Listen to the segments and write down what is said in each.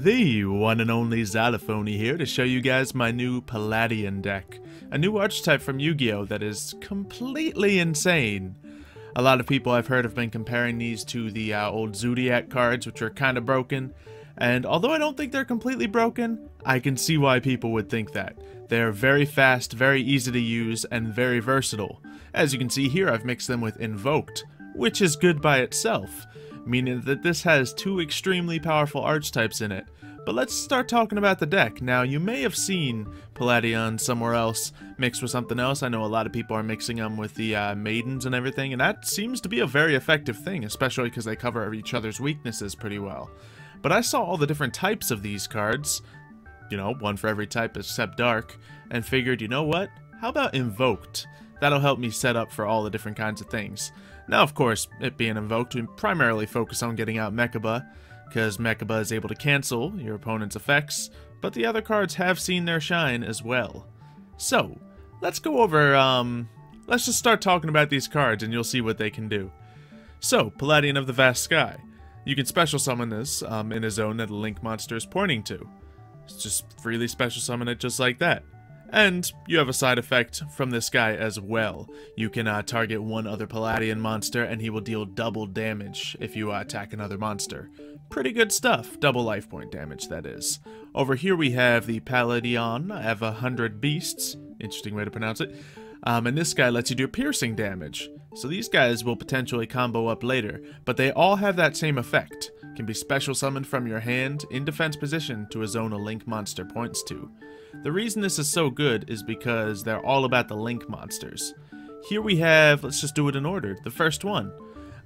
The one and only Xylophoney here to show you guys my new Palladion deck. A new archetype from Yu-Gi-Oh! That is completely insane. A lot of people I've heard have been comparing these to the old Zodiac cards, which are kind of broken. And although I don't think they're completely broken, I can see why people would think that. They're very fast, very easy to use, and very versatile. As you can see here, I've mixed them with Invoked, which is good by itself, meaning that this has two extremely powerful archetypes in it. But let's start talking about the deck. Now, you may have seen Palladion somewhere else mixed with something else. I know a lot of people are mixing them with the Maidens and everything, and that seems to be a very effective thing, especially because they cover each other's weaknesses pretty well. But I saw all the different types of these cards, you know, one for every type except Dark, and figured, you know what? How about Invoked? That'll help me set up for all the different kinds of things. Now, of course, it being Invoked, we primarily focus on getting out Mechaba, because Mechaba is able to cancel your opponent's effects, but the other cards have seen their shine as well. So, let's go over, let's just start talking about these cards and you'll see what they can do. So, Palladion of the Vast Sky. You can special summon this in a zone that a Link monster is pointing to. Just freely special summon it just like that. And you have a side effect from this guy as well. You can target one other Palladion monster and he will deal double damage if you attack another monster. Pretty good stuff. Double life point damage, that is. Over here we have the Palladion of 100 Beasts. Interesting way to pronounce it. And this guy lets you do piercing damage. So these guys will potentially combo up later, but they all have that same effect. Can be special summoned from your hand in defense position to a zone a Link monster points to. The reason this is so good is because they're all about the Link monsters. Here we have, let's just do it in order. The first one,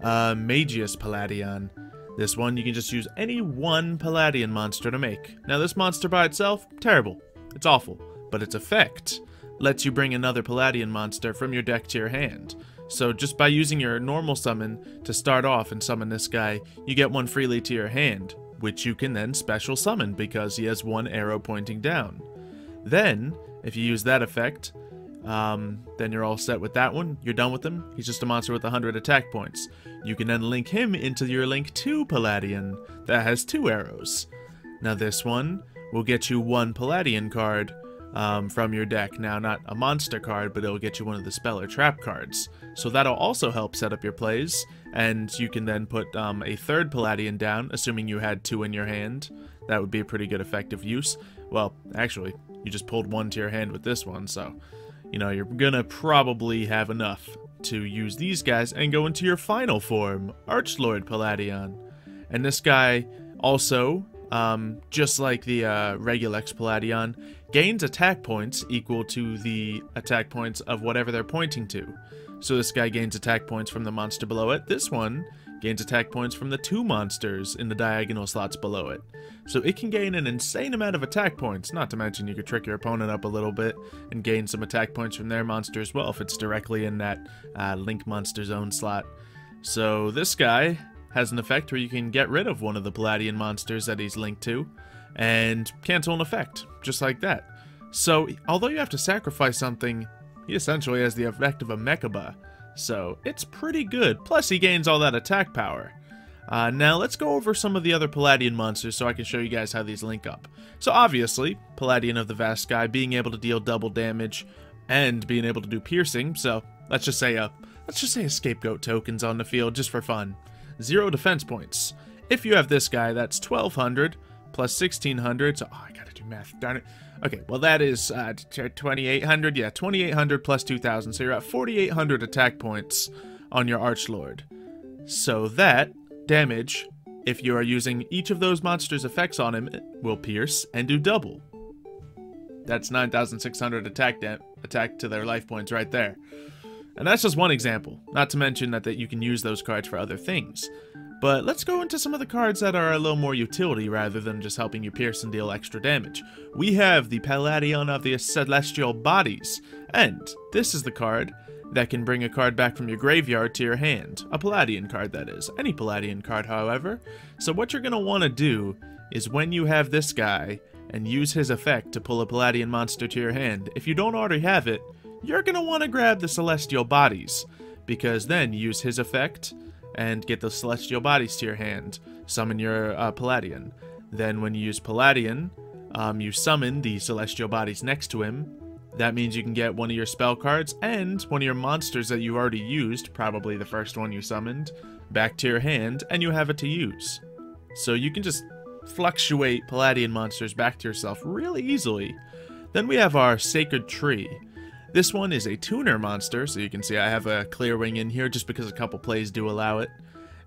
Magius Palladion. This one you can just use any one Palladion monster to make. Now this monster by itself, terrible. It's awful. But its effect lets you bring another Palladion monster from your deck to your hand. So just by using your normal summon to start off and summon this guy, you get one freely to your hand, which you can then special summon because he has one arrow pointing down. Then, if you use that effect, then you're all set with that one. You're done with him. He's just a monster with 100 attack points. You can then link him into your Link 2 Palladion that has 2 arrows. Now this one will get you one Palladion card from your deck. Now, not a monster card, but it'll get you one of the spell or trap cards. So that'll also help set up your plays, and you can then put a third Palladion down, assuming you had 2 in your hand. That would be a pretty good effective use. Well, actually, you just pulled 1 to your hand with this one, so, you know, you're gonna probably have enough to use these guys and go into your final form, Archlord Palladion. And this guy also, just like the Regulex Palladion, gains attack points equal to the attack points of whatever they're pointing to. So this guy gains attack points from the monster below it. This one gains attack points from the 2 monsters in the diagonal slots below it. So it can gain an insane amount of attack points, not to mention you could trick your opponent up a little bit and gain some attack points from their monster as well if it's directly in that Link monster zone slot. So this guy has an effect where you can get rid of one of the Palladion monsters that he's linked to and cancel an effect, just like that. So although you have to sacrifice something, he essentially has the effect of a Mechaba. So it's pretty good. Plus he gains all that attack power. Now let's go over some of the other Palladion monsters so I can show you guys how these link up. So obviously, Palladion of the Vast Sky being able to deal double damage and being able to do piercing. So let's just say a Scapegoat token's on the field just for fun. 0 defense points. If you have this guy, that's 1200 plus 1600. So I gotta do math. Darn it. Okay, well that is 2800. Yeah, 2800 plus 2000. So you're at 4800 attack points on your Archlord. So that damage, if you are using each of those monsters' effects on him, will pierce and do double. That's 9600 attack to their life points right there. And that's just one example. Not to mention that you can use those cards for other things. But let's go into some of the cards that are a little more utility rather than just helping you pierce and deal extra damage. We have the Palladion of the Celestial Bodies, and this is the card that can bring a card back from your graveyard to your hand. A Palladion card, that is. Any Palladion card, however. So what you're going to want to do is when you have this guy and use his effect to pull a Palladion monster to your hand, if you don't already have it, you're going to want to grab the Celestial Bodies, because then use his effect and get the Celestial Bodies to your hand. Summon your Palladion. Then when you use Palladion, you summon the celestial bodies next to him. That means you can get one of your spell cards and one of your monsters that you already used, probably the first one you summoned, back to your hand, and you have it to use. So you can just fluctuate Palladion monsters back to yourself really easily. Then we have our Sacred Tree. This one is a tuner monster, so you can see I have a clear wing in here just because a couple plays do allow it.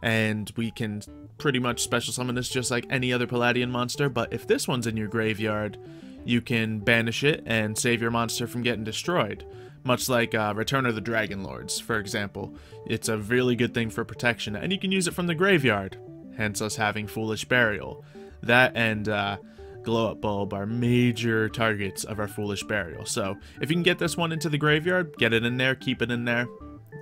And we can pretty much special summon this just like any other Palladion monster, but if this one's in your graveyard, you can banish it and save your monster from getting destroyed. Much like Return of the Dragon Lords, for example. It's a really good thing for protection, and you can use it from the graveyard, hence us having Foolish Burial. That and Glow-Up Bulb are major targets of our Foolish Burial. So if you can get this one into the graveyard, get it in there, keep it in there.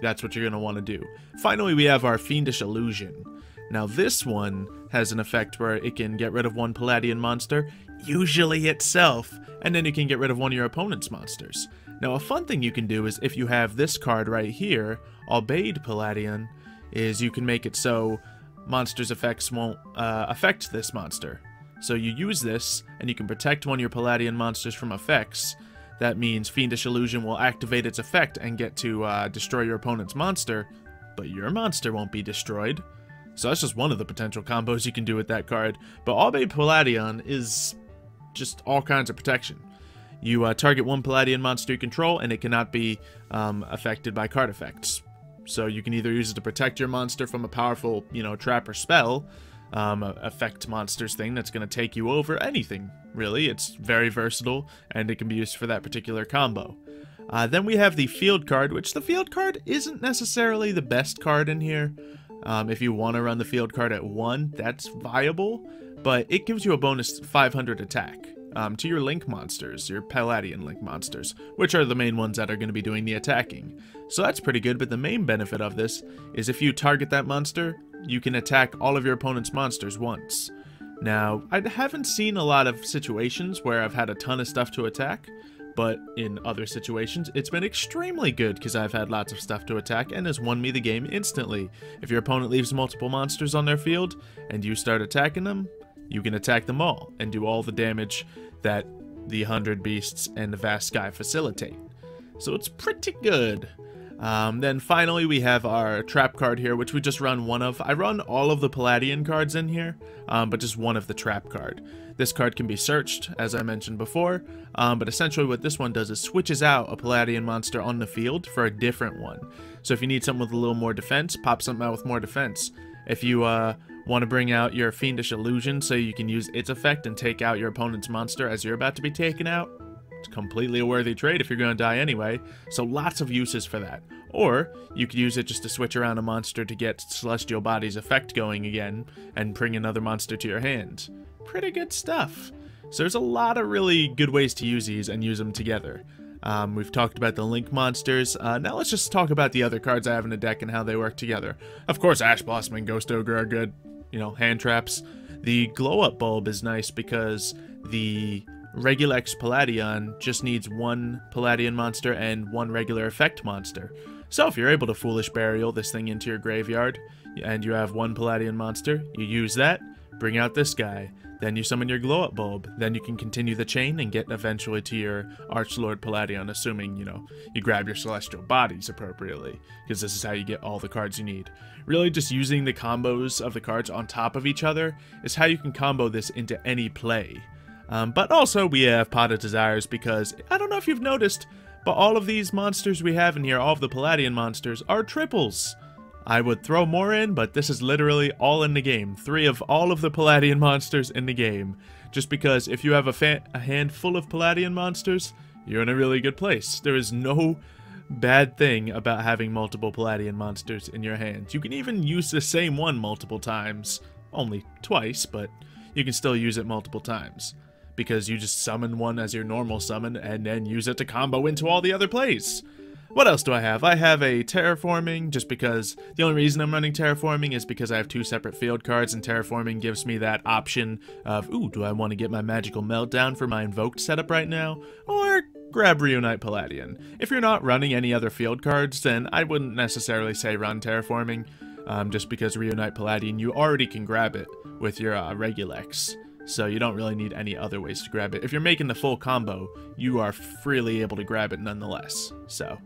That's what you're going to want to do. Finally, we have our Fiendish Illusion. Now this one has an effect where it can get rid of one Palladion monster, usually itself, and then you can get rid of one of your opponent's monsters. Now a fun thing you can do is if you have this card right here, Obeyed Palladion, is you can make it so monsters' effects won't affect this monster. So you use this, and you can protect one of your Palladion monsters from effects. That means Fiendish Illusion will activate its effect and get to destroy your opponent's monster, but your monster won't be destroyed. So that's just one of the potential combos you can do with that card. But Obeyed Palladion is just all kinds of protection. You target one Palladion monster you control, and it cannot be affected by card effects. So you can either use it to protect your monster from a powerful, trap or spell, affect monsters thing that's going to take you over, anything, really. It's very versatile, and it can be used for that particular combo. Then we have the field card, which the field card isn't necessarily the best card in here. If you want to run the field card at 1, that's viable, but it gives you a bonus 500 attack to your link monsters, your Palladion link monsters, which are the main ones that are going to be doing the attacking. So that's pretty good, but the main benefit of this is if you target that monster, you can attack all of your opponent's monsters once. Now, I haven't seen a lot of situations where I've had a ton of stuff to attack, but in other situations, it's been extremely good because I've had lots of stuff to attack and has won me the game instantly. If your opponent leaves multiple monsters on their field and you start attacking them, you can attack them all and do all the damage that the 100 Beasts and the Vast Sky facilitate. So it's pretty good. Then finally we have our trap card here, which we just run one of. I run all of the Palladion cards in here, but just one of the trap card. This card can be searched, as I mentioned before, but essentially what this one does is switches out a Palladion monster on the field for a different one. So if you need something with a little more defense, pop something out with more defense. If you want to bring out your Fiendish Illusion so you can use its effect and take out your opponent's monster as you're about to be taken out, it's completely a worthy trade if you're going to die anyway, so lots of uses for that. Or you could use it just to switch around a monster to get Celestial Body's effect going again and bring another monster to your hand. Pretty good stuff. So there's a lot of really good ways to use these and use them together. We've talked about the Link monsters. Now let's just talk about the other cards I have in the deck and how they work together. Of course, Ash Blossom and Ghost Ogre are good, hand traps. The Glow-Up Bulb is nice because the Regulex Palladion just needs one Palladion monster and one regular effect monster. So if you're able to Foolish Burial this thing into your graveyard, and you have one Palladion monster, you use that, bring out this guy, then you summon your Glow-Up Bulb, then you can continue the chain and get eventually to your Archlord Palladion, assuming, you grab your Celestial Bodies appropriately, because this is how you get all the cards you need. Really just using the combos of the cards on top of each other is how you can combo this into any play. But also we have Pot of Desires because, I don't know if you've noticed, but all of these monsters we have in here, all of the Palladion monsters, are triples. I would throw more in, but this is literally all in the game. 3 of all of the Palladion monsters in the game. Just because if you have a hand full of Palladion monsters, you're in a really good place. There is no bad thing about having multiple Palladion monsters in your hand. You can even use the same one multiple times. Only twice, but you can still use it multiple times. Because you just summon one as your normal summon and then use it to combo into all the other plays. What else do I have? I have a Terraforming, just because the only reason I'm running Terraforming is because I have 2 separate field cards, and Terraforming gives me that option of, ooh, do I want to get my Magical Meltdown for my Invoked setup right now? Or grab Reunite Palladion. If you're not running any other field cards, then I wouldn't necessarily say run Terraforming, just because Reunite Palladion, you already can grab it with your Regulex. so you don't really need any other ways to grab it. If you're making the full combo, you are freely able to grab it nonetheless. So,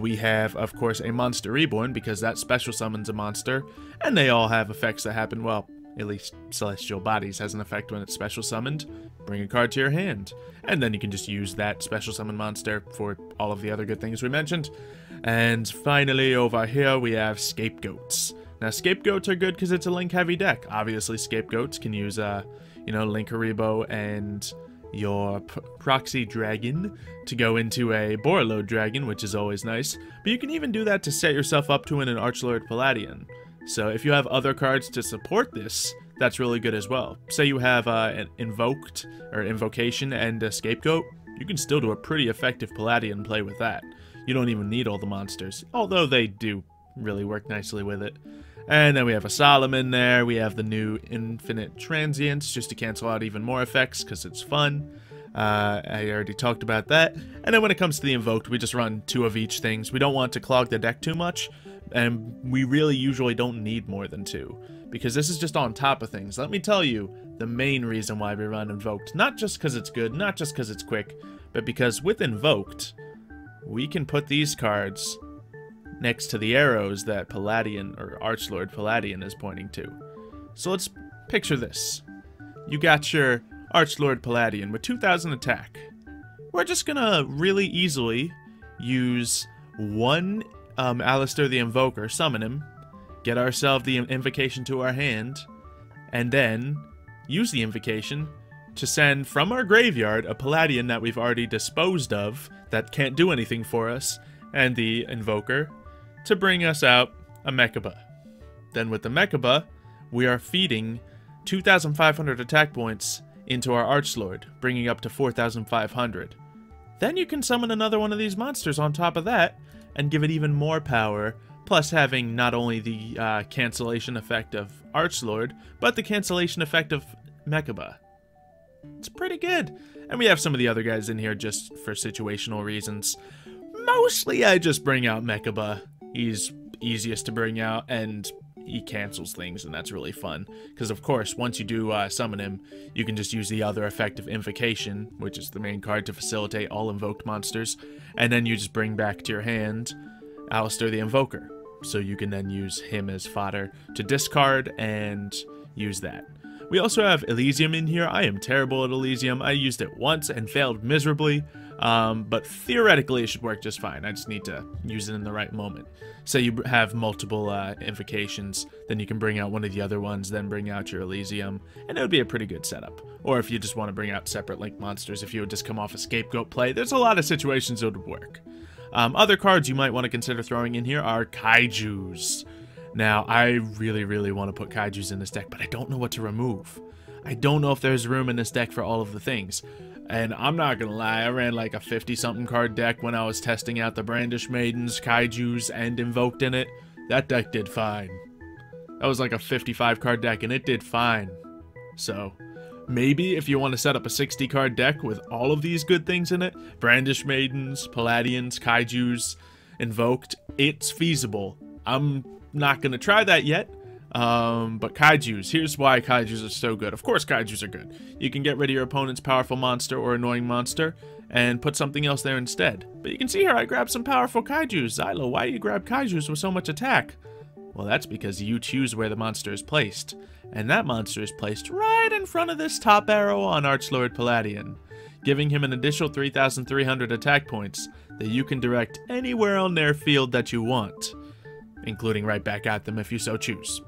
we have, of course, a Monster Reborn, because that special summons a monster, and they all have effects that happen, well, at least Celestial Bodies has an effect when it's special summoned. Bring a card to your hand, and then you can just use that special summon monster for all of the other good things we mentioned. And finally, over here, we have Scapegoats. Now, Scapegoats are good because it's a Link-heavy deck. Obviously, Scapegoats can use, you know, Linkaribo and your Proxy Dragon to go into a Borreload Dragon, which is always nice. But you can even do that to set yourself up to win an Archlord Palladion. So if you have other cards to support this, that's really good as well. Say you have an Invoked, or Invocation, and a Scapegoat, you can still do a pretty effective Palladion play with that. You don't even need all the monsters, although they do really work nicely with it. And then we have a Solomon there, we have the new Infinite Transients, just to cancel out even more effects, because it's fun. I already talked about that. And then when it comes to the Invoked, we just run 2 of each things. We don't want to clog the deck too much, and we really usually don't need more than 2, because this is just on top of things. Let me tell you the main reason why we run Invoked. Not just because it's good, not just because it's quick, but because with Invoked, we can put these cards next to the arrows that Palladion, or Archlord Palladion, is pointing to. So let's picture this. You got your Archlord Palladion with 2000 attack. We're just gonna really easily use one Alistair the Invoker, summon him, get ourselves the invocation to our hand, and then use the invocation to send from our graveyard a Palladion that we've already disposed of that can't do anything for us, and the Invoker to bring us out a Mechaba. Then with the Mechaba, we are feeding 2,500 attack points into our Archlord, bringing up to 4,500. Then you can summon another one of these monsters on top of that, and give it even more power, plus having not only the cancellation effect of Archlord, but the cancellation effect of Mechaba. It's pretty good. And we have some of the other guys in here just for situational reasons. Mostly I just bring out Mechaba. He's easiest to bring out, and he cancels things, and that's really fun. Because, of course, once you do summon him, you can just use the other effect of Invocation, which is the main card to facilitate all invoked monsters, and then you just bring back to your hand Alistair the Invoker. So you can then use him as fodder to discard and use that. We also have Elysium in here. I am terrible at Elysium. I used it once and failed miserably. But theoretically it should work just fine. I just need to use it in the right moment. So you have multiple invocations, then you can bring out one of the other ones, then bring out your Elysium, and it would be a pretty good setup. Or if you just want to bring out separate Link monsters, if you would just come off a Scapegoat play, there's a lot of situations it would work. Other cards you might want to consider throwing in here are Kaijus. Now, I really want to put Kaijus in this deck, but I don't know what to remove. I don't know if there's room in this deck for all of the things. And I'm not gonna lie, I ran like a 50-something card deck when I was testing out the Brandish Maidens, Kaijus, and Invoked in it. That deck did fine. That was like a 55 card deck, and it did fine. So, maybe if you want to set up a 60 card deck with all of these good things in it, Brandish Maidens, Palladions, Kaijus, Invoked, it's feasible. I'm not gonna try that yet. But Kaijus, here's why Kaijus are so good. Of course Kaijus are good. You can get rid of your opponent's powerful monster or annoying monster and put something else there instead. But you can see here I grabbed some powerful Kaijus. Xylo, why do you grab Kaijus with so much attack? Well, that's because you choose where the monster is placed. And that monster is placed right in front of this top arrow on Archlord Palladion, giving him an additional 3,300 attack points that you can direct anywhere on their field that you want, including right back at them if you so choose.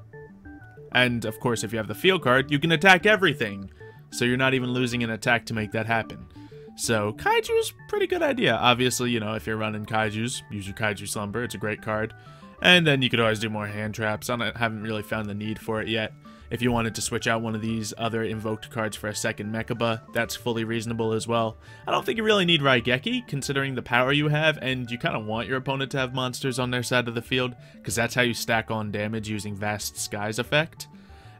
And, of course, if you have the field card, you can attack everything. So you're not even losing an attack to make that happen. So, Kaiju's pretty good idea. Obviously, you know, if you're running Kaiju's, use your Kaiju Slumber. It's a great card. And then you could always do more hand traps. I haven't really found the need for it yet. If you wanted to switch out one of these other invoked cards for a second Mechaba, that's fully reasonable as well. I don't think you really need Raigeki, considering the power you have, and you kind of want your opponent to have monsters on their side of the field, because that's how you stack on damage using Vast Skies effect.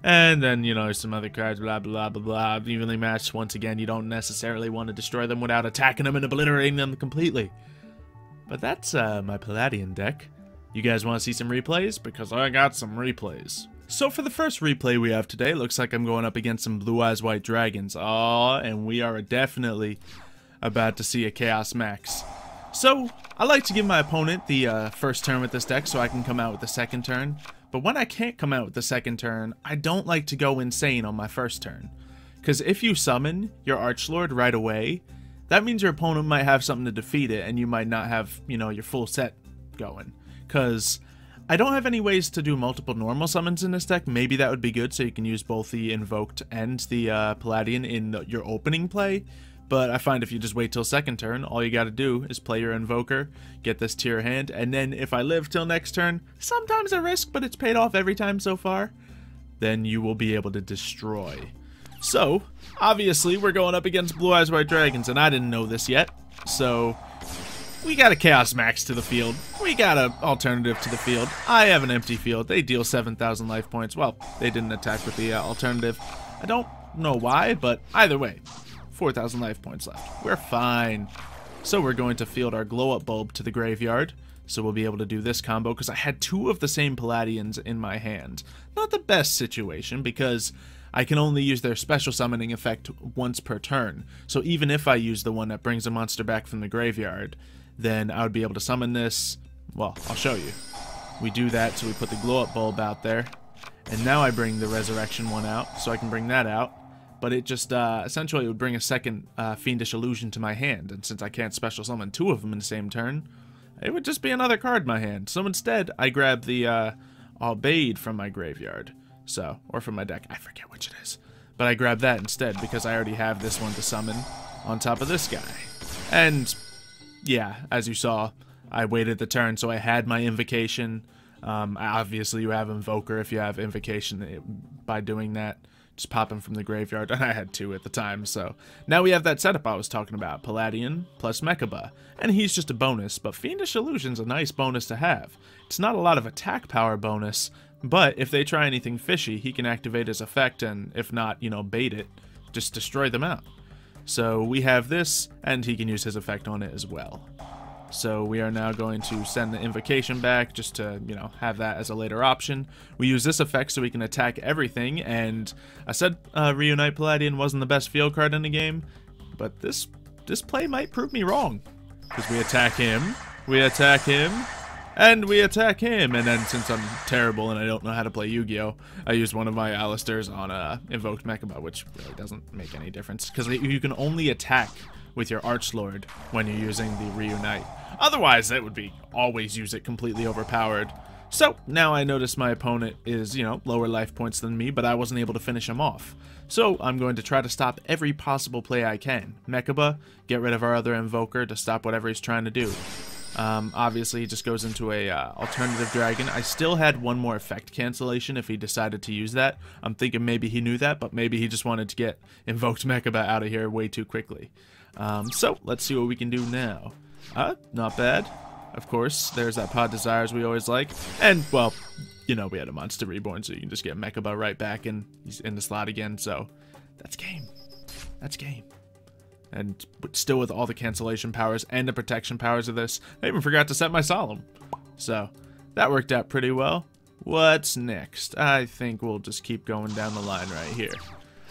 And then, you know, some other cards, blah, blah, blah, blah, evenly matched. Once again, you don't necessarily want to destroy them without attacking them and obliterating them completely. But that's my Palladion deck. You guys want to see some replays? Because I got some replays. So for the first replay we have today, looks like I'm going up against some Blue Eyes White Dragons. Aw, and we are definitely about to see a Chaos Max. So, I like to give my opponent the first turn with this deck so I can come out with the second turn. But when I can't come out with the second turn, I don't like to go insane on my first turn. Because if you summon your Archlord right away, that means your opponent might have something to defeat it and you might not have, you know, your full set going. Because I don't have any ways to do multiple normal summons in this deck. Maybe that would be good so you can use both the Invoked and the Palladion in your opening play. But I find if you just wait till second turn, all you gotta do is play your Invoker, get this to your hand, and then if I live till next turn, sometimes a risk, but it's paid off every time so far, then you will be able to destroy. So, obviously, we're going up against Blue Eyes White Dragons, and I didn't know this yet, so we got a Chaos Max to the field. We got an alternative to the field. I have an empty field. They deal 7,000 life points. Well, they didn't attack with the alternative. I don't know why, but either way, 4,000 life points left. We're fine. So we're going to field our glow-up bulb to the graveyard. So we'll be able to do this combo because I had two of the same Palladions in my hand. Not the best situation because I can only use their special summoning effect once per turn. So even if I use the one that brings a monster back from the graveyard, then I would be able to summon this. Well, I'll show you. We do that, so we put the glow-up bulb out there. And now I bring the resurrection one out, so I can bring that out. But it just, essentially it would bring a second Fiendish Illusion to my hand. And since I can't special summon two of them in the same turn, it would just be another card in my hand. So instead, I grab the Obeyed from my graveyard. So, or from my deck, I forget which it is. But I grab that instead because I already have this one to summon on top of this guy. And yeah, as you saw, I waited the turn, so I had my Invocation. Obviously, you have Invoker if you have Invocation by doing that. Just pop him from the graveyard, and I had two at the time, so now we have that setup I was talking about, Palladion plus Mechaba, and he's just a bonus, but Fiendish Illusion's a nice bonus to have. It's not a lot of attack power bonus, but if they try anything fishy, he can activate his effect, and if not, you know, bait it, just destroy them out. So we have this, and he can use his effect on it as well. So we are now going to send the Invocation back just to, you know, have that as a later option. We use this effect so we can attack everything, and I said Reunite Palladion wasn't the best field card in the game, but this play might prove me wrong. Because we attack him, we attack him, and we attack him, and then since I'm terrible and I don't know how to play Yu-Gi-Oh, I used one of my Alistairs on Invoked Mechaba, which really doesn't make any difference, because you can only attack with your Archlord when you're using the Reunite. Otherwise, that would be always use it completely overpowered. So, now I notice my opponent is, you know, lower life points than me, but I wasn't able to finish him off. So, I'm going to try to stop every possible play I can. Mechaba, get rid of our other Invoker to stop whatever he's trying to do. Obviously, he just goes into a alternative dragon. I still had one more effect cancellation if he decided to use that. I'm thinking maybe he knew that, but maybe he just wanted to get Invoked Mechaba out of here way too quickly. So, let's see what we can do now. Not bad. Of course, there's that Pod Desires we always like. And, well, you know, we had a Monster Reborn, so you can just get Mechaba right back and he's in the slot again, so that's game. That's game. And still with all the cancellation powers and the protection powers of this, I even forgot to set my Solemn. So, that worked out pretty well. What's next? I think we'll just keep going down the line right here.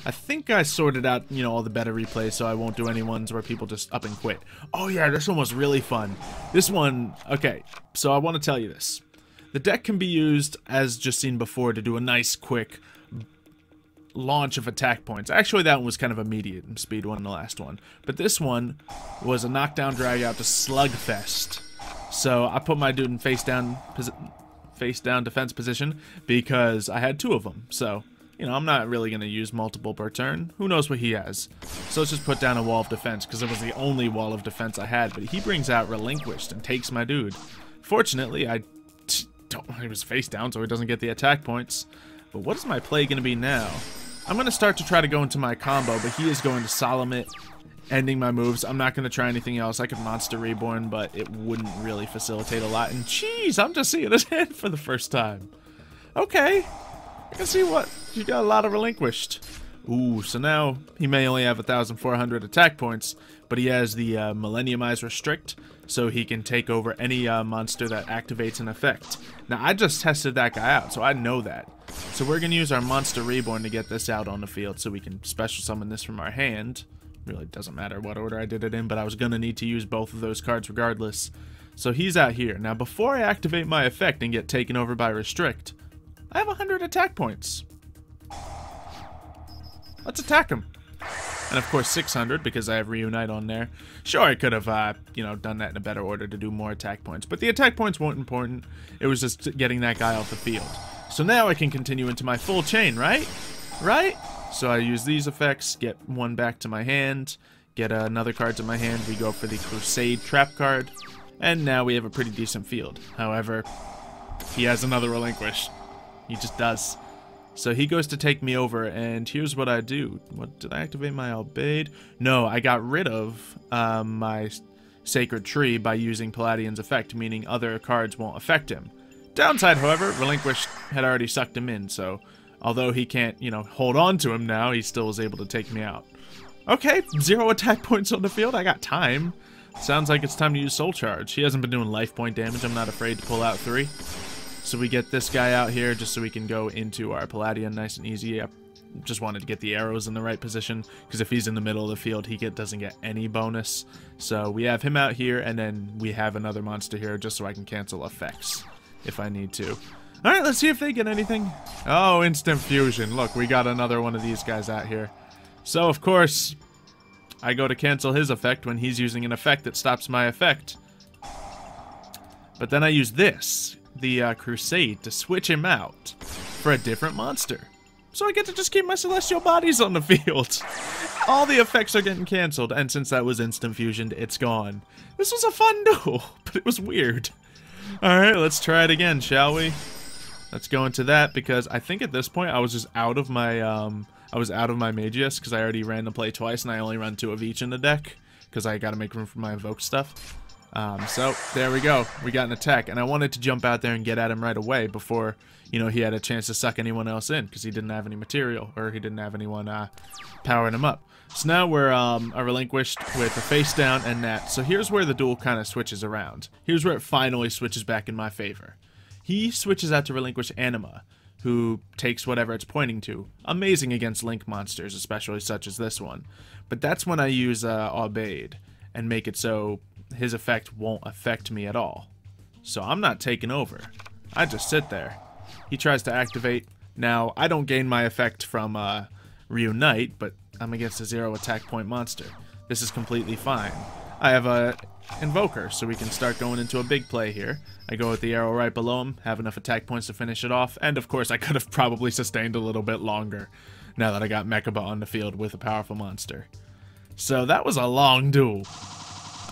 I think I sorted out, you know, all the better replays, so I won't do any ones where people just up and quit. Oh yeah, this one was really fun. This one, okay, so I want to tell you this. The deck can be used, as just seen before, to do a nice, quick launch of attack points. Actually, that one was kind of immediate in speed one, the last one. But this one was a knockdown drag out to Slugfest. So I put my dude in face down defense position because I had two of them, so you know, I'm not really going to use multiple per turn. Who knows what he has? So let's just put down a wall of defense, because it was the only wall of defense I had. But he brings out Relinquished and takes my dude. Fortunately, he was face down, so he doesn't get the attack points. But what is my play going to be now? I'm going to start to try to go into my combo, but he is going to Solemn it, ending my moves. I'm not going to try anything else. I could Monster Reborn, but it wouldn't really facilitate a lot. And jeez, I'm just seeing his hand for the first time. Okay. I can see what you got a lot of Relinquished. Ooh, so now he may only have 1,400 attack points, but he has the Millennium Eyes Restrict, so he can take over any monster that activates an effect. Now, I just tested that guy out, so I know that. So we're going to use our Monster Reborn to get this out on the field so we can special summon this from our hand. Really doesn't matter what order I did it in, but I was going to need to use both of those cards regardless. So he's out here. Now, before I activate my effect and get taken over by Restrict, I have 100 attack points. Let's attack him. And of course 600 because I have Reunite on there. Sure, I could have, done that in a better order to do more attack points. But the attack points weren't important. It was just getting that guy off the field. So now I can continue into my full chain, right? Right? So I use these effects, get one back to my hand, get another card to my hand. We go for the Crusade trap card. And now we have a pretty decent field. However, he has another Relinquish. He just does. So he goes to take me over, and here's what I do. What did I activate my Obeyed? No, I got rid of my Sacred Tree by using Palladion's effect, meaning other cards won't affect him. Downside, however, Relinquish had already sucked him in, so although he can't, hold on to him now, he still was able to take me out. Okay, 0 attack points on the field. I got time. Sounds like it's time to use Soul Charge. He hasn't been doing life point damage. I'm not afraid to pull out 3. So we get this guy out here just so we can go into our Palladion nice and easy. I just wanted to get the arrows in the right position, because if he's in the middle of the field, he doesn't get any bonus. So we have him out here, and then we have another monster here just so I can cancel effects if I need to. Alright, let's see if they get anything. Oh, Instant Fusion. Look, we got another one of these guys out here. So, of course, I go to cancel his effect when he's using an effect that stops my effect. But then I use this, the Crusade, to switch him out for a different monster. So I get to just keep my Celestial Bodies on the field. All the effects are getting canceled, and since that was Instant Fusioned, it's gone. This was a fun duel, but it was weird. Alright, let's try it again, shall we? Let's go into that, because I think at this point I was just out of my, Magius, because I already ran the play twice, and I only run 2 of each in the deck, because I gotta make room for my Invoke stuff. So, there we go. We got an attack, and I wanted to jump out there and get at him right away before, he had a chance to suck anyone else in, because he didn't have any material, or he didn't have anyone, powering him up. So now we're, relinquished with a face down and that. So here's where the duel kind of switches around. Here's where it finally switches back in my favor. He switches out to relinquish Anima, who takes whatever it's pointing to. Amazing against Link monsters, especially such as this one. But that's when I use, Obeyed, and make it so his effect won't affect me at all. So I'm not taking over. I just sit there. He tries to activate. Now, I don't gain my effect from Reunite, but I'm against a 0 attack point monster. This is completely fine. I have a Invoker, so we can start going into a big play here. I go with the arrow right below him, have enough attack points to finish it off, and of course I could have probably sustained a little bit longer now that I got Mechaba on the field with a powerful monster. So that was a long duel.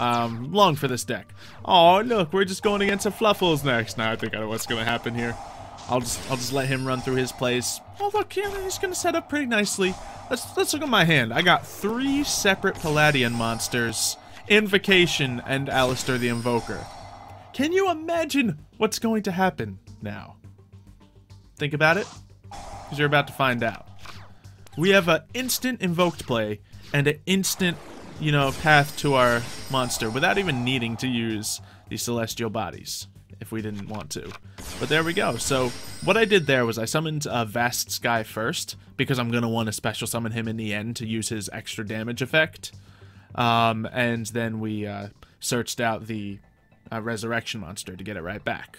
Long for this deck. Oh, look, we're just going against a Fluffles next. Now I think I know what's going to happen here. I'll just let him run through his plays. Oh, look, he's going to set up pretty nicely. Let's look at my hand. I got 3 separate Palladion monsters, Invocation, and Alistair the Invoker. Can you imagine what's going to happen now? Think about it, because you're about to find out. We have an instant invoked play and an instant, path to our monster without even needing to use the Celestial Bodies if we didn't want to. But there we go. So what I did there was I summoned Vast Sky first, because I'm going to want to special summon him in the end to use his extra damage effect. And then we searched out the Resurrection monster to get it right back.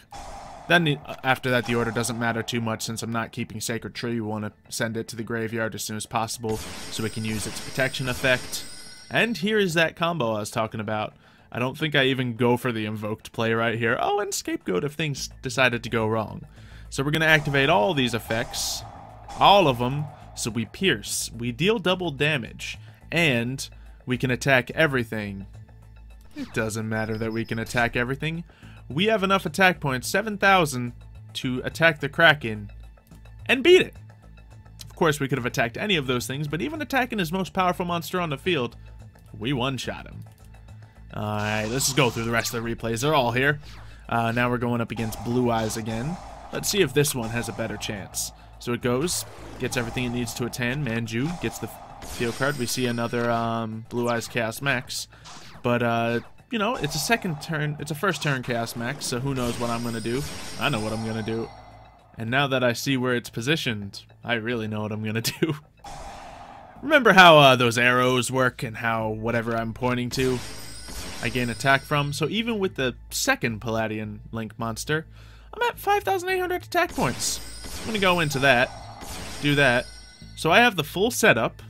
Then after that, the order doesn't matter too much since I'm not keeping Sacred Tree. We want to send it to the graveyard as soon as possible so we can use its protection effect. And here is that combo I was talking about. I don't think I even go for the invoked play right here. Oh, and Scapegoat if things decided to go wrong. So we're going to activate all these effects, all of them, so we pierce. We deal double damage, and we can attack everything. It doesn't matter that we can attack everything. We have enough attack points, 7,000, to attack the Kraken and beat it. Of course, we could have attacked any of those things, but even attacking his most powerful monster on the field, we one-shot him. Alright, let's just go through the rest of the replays. They're all here. Now we're going up against Blue Eyes again. Let's see if this one has a better chance. So it goes, gets everything it needs to its hand. Manju gets the field card. We see another Blue Eyes Chaos Max. But, you know, it's a second turn. It's a first turn Chaos Max, so who knows what I'm going to do. I know what I'm going to do. And now that I see where it's positioned, I really know what I'm going to do. Remember how those arrows work and how whatever I'm pointing to, I gain attack from? So even with the second Palladion Link monster, I'm at 5,800 attack points. I'm going to go into that, do that. So I have the full setup,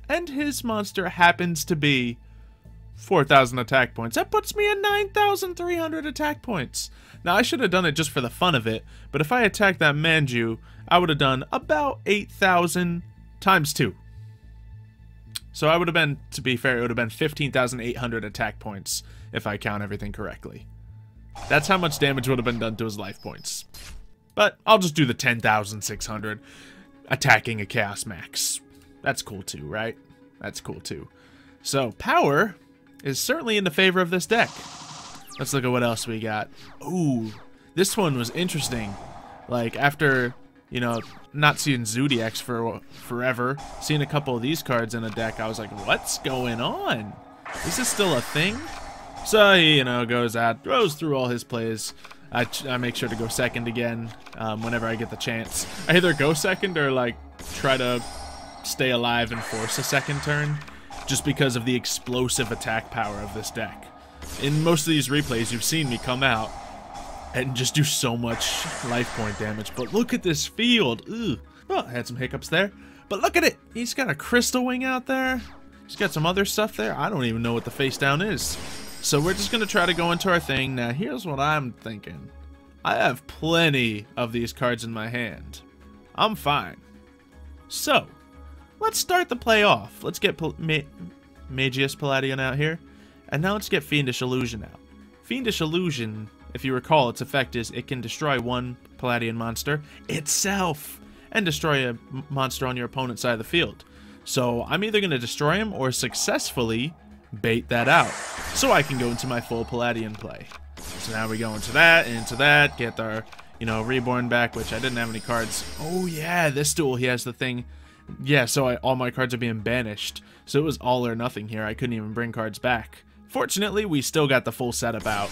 and his monster happens to be 4,000 attack points. That puts me at 9,300 attack points. Now, I should have done it just for the fun of it, but if I attacked that Manju, I would have done about 8,000 times 2. So I would have been, to be fair, it would have been 15,800 attack points if I count everything correctly. That's how much damage would have been done to his life points. But I'll just do the 10,600 attacking a Chaos Max. That's cool too, right? That's cool too. So, power is certainly in the favor of this deck. Let's look at what else we got. Ooh, this one was interesting. Like, after, you know, not seeing Zodiacs for forever, seeing a couple of these cards in a deck, I was like, what's going on? Is this still a thing? So he, you know, goes through all his plays. I make sure to go second again whenever I get the chance. I either go second or, like, try to stay alive and force a second turn, just because of the explosive attack power of this deck. In most of these replays, you've seen me come out and just do so much life point damage. But look at this field. Ugh. Oh, I had some hiccups there. But look at it. He's got a Crystal Wing out there. He's got some other stuff there. I don't even know what the face down is. So we're just going to try to go into our thing. Now, here's what I'm thinking. I have plenty of these cards in my hand. I'm fine. So, let's start the play off. Let's get Magius Palladion out here. And now let's get Fiendish Illusion out. Fiendish Illusion, if you recall, its effect is it can destroy one Palladion monster itself and destroy a monster on your opponent's side of the field. So I'm either going to destroy him or successfully bait that out so I can go into my full Palladion play. So now we go into that, get our, you know, Reborn back, which I didn't have any cards. Oh yeah, this duel, he has the thing. Yeah, so all my cards are being banished. So it was all or nothing here. I couldn't even bring cards back. Fortunately, we still got the full setup out.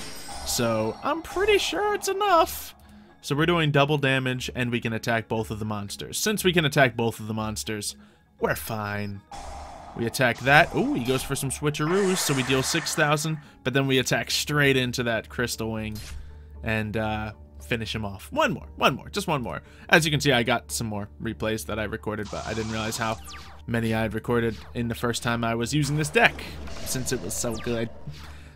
So I'm pretty sure it's enough. So we're doing double damage, and we can attack both of the monsters. Since we can attack both of the monsters, we're fine. We attack that. Oh, he goes for some switcheroos, so we deal 6,000. But then we attack straight into that Crystal Wing and finish him off. One more, just one more. As you can see, I got some more replays that I recorded, but I didn't realize how many I had recorded in the first time I was using this deck, since it was so good.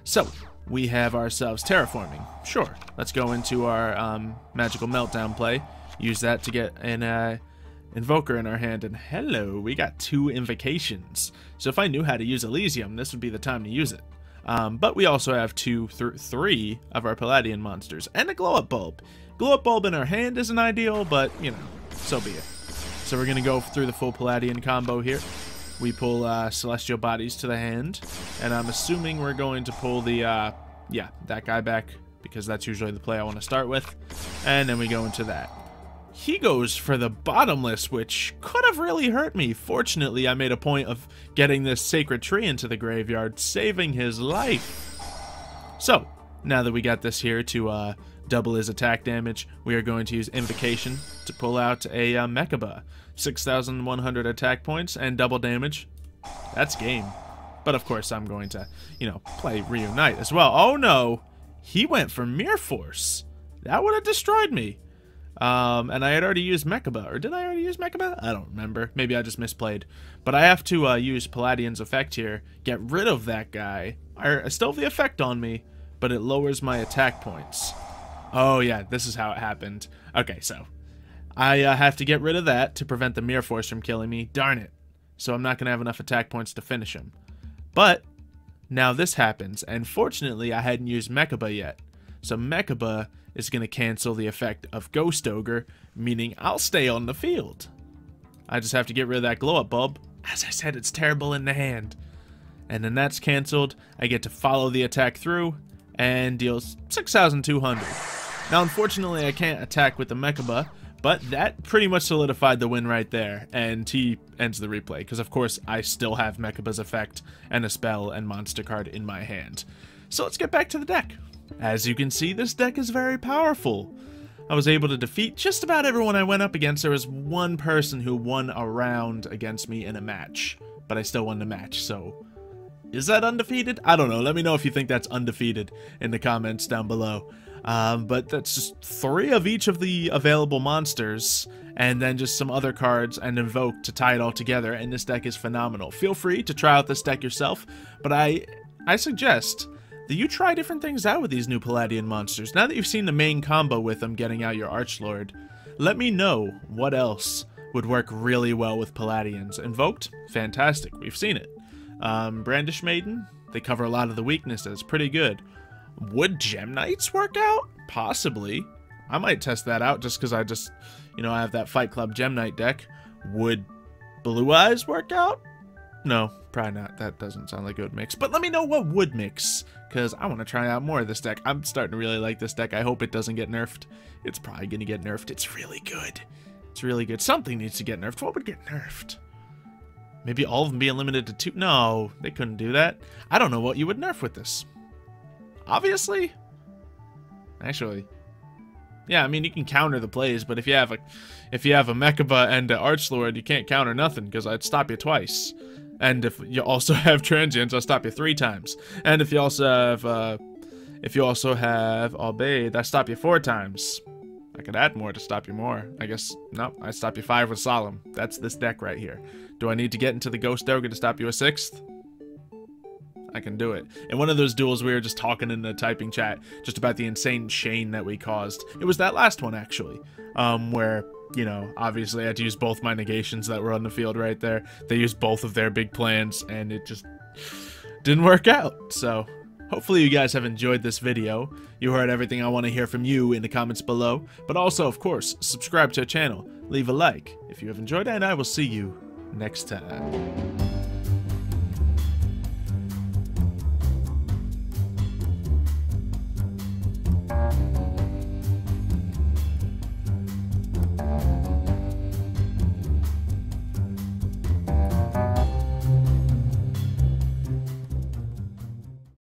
So, we have ourselves Terraforming. Sure, let's go into our Magical Meltdown play. Use that to get an Invoker in our hand, and hello, we got 2 Invocations. So if I knew how to use Elysium, this would be the time to use it. But we also have 3 of our Palladion monsters, and a Glow-Up Bulb. Glow-Up Bulb in our hand isn't ideal, but, you know, so be it. So we're going to go through the full Palladion combo here. We pull Celestial Bodies to the hand, and I'm assuming we're going to pull the, yeah, that guy back, because that's usually the play I want to start with. And then we go into that. He goes for the Bottomless, which could have really hurt me. Fortunately, I made a point of getting this Sacred Tree into the graveyard, saving his life. So, now that we got this here to double his attack damage, we are going to use Invocation to pull out a Mechaba. 6,100 attack points and double damage. That's game. But of course, I'm going to, you know, play Reunite as well. Oh no! He went for Mere Force. That would have destroyed me. And I had already used Mechaba. Or did I already use Mechaba? I don't remember. Maybe I just misplayed. But I have to use Palladion's effect here. Get rid of that guy. I still have the effect on me, but it lowers my attack points. Oh yeah, this is how it happened. Okay, so I have to get rid of that to prevent the Mere Force from killing me. Darn it. So I'm not going to have enough attack points to finish him. But now this happens, and fortunately I hadn't used Mechaba yet. So Mechaba is going to cancel the effect of Ghost Ogre, meaning I'll stay on the field. I just have to get rid of that Glow-Up Bulb. As I said, it's terrible in the hand. And then that's canceled. I get to follow the attack through and deals 6,200. Now, unfortunately, I can't attack with the Mechaba, But that pretty much solidified the win right there, and T ends the replay, because of course I still have Mechaba's effect and a spell and monster card in my hand. So let's get back to the deck. As you can see, this deck is very powerful. I was able to defeat just about everyone I went up against. There was one person who won a round against me in a match, but I still won the match, so... Is that undefeated? I don't know. Let me know if you think that's undefeated in the comments down below. But that's just 3 of each of the available monsters, and then just some other cards and Invoke to tie it all together, and this deck is phenomenal. Feel free to try out this deck yourself, but I suggest that you try different things out with these new Palladion monsters. Now that you've seen the main combo with them getting out your Archlord, let me know what else would work really well with Palladions. Invoked? Fantastic. We've seen it. Brandish Maiden? They cover a lot of the weaknesses. Pretty good. Would Gem Knights work out? Possibly. I might test that out just because I have that Fight Club Gem Knight deck. Would Blue Eyes work out? No, probably not. That doesn't sound like it would mix. But let me know what would mix, because I want to try out more of this deck. I'm starting to really like this deck. I hope it doesn't get nerfed. It's probably going to get nerfed. It's really good. It's really good. Something needs to get nerfed. What would get nerfed? Maybe all of them being limited to 2? No, they couldn't do that. I don't know what you would nerf with this. Obviously? Actually. Yeah, I mean, you can counter the plays, but if you have a Mechaba and an Archlord, you can't counter nothing, because I'd stop you twice. And if you also have Transients, I'll stop you 3 times. And if you also have Obeyed, I stop you 4 times. I could add more to stop you more. I guess, no, I stop you 5 with Solemn. That's this deck right here. Do I need to get into the Ghost Ogre to stop you a 6th? I can do it. In one of those duels, we were just talking in the typing chat just about the insane chain that we caused. It was that last one, actually, where, you know, obviously I had to use both my negations that were on the field right there. They used both of their big plans, and it just didn't work out. So hopefully you guys have enjoyed this video. You heard everything I want to hear from you in the comments below. But also, of course, subscribe to our channel, leave a like if you have enjoyed it, and I will see you next time.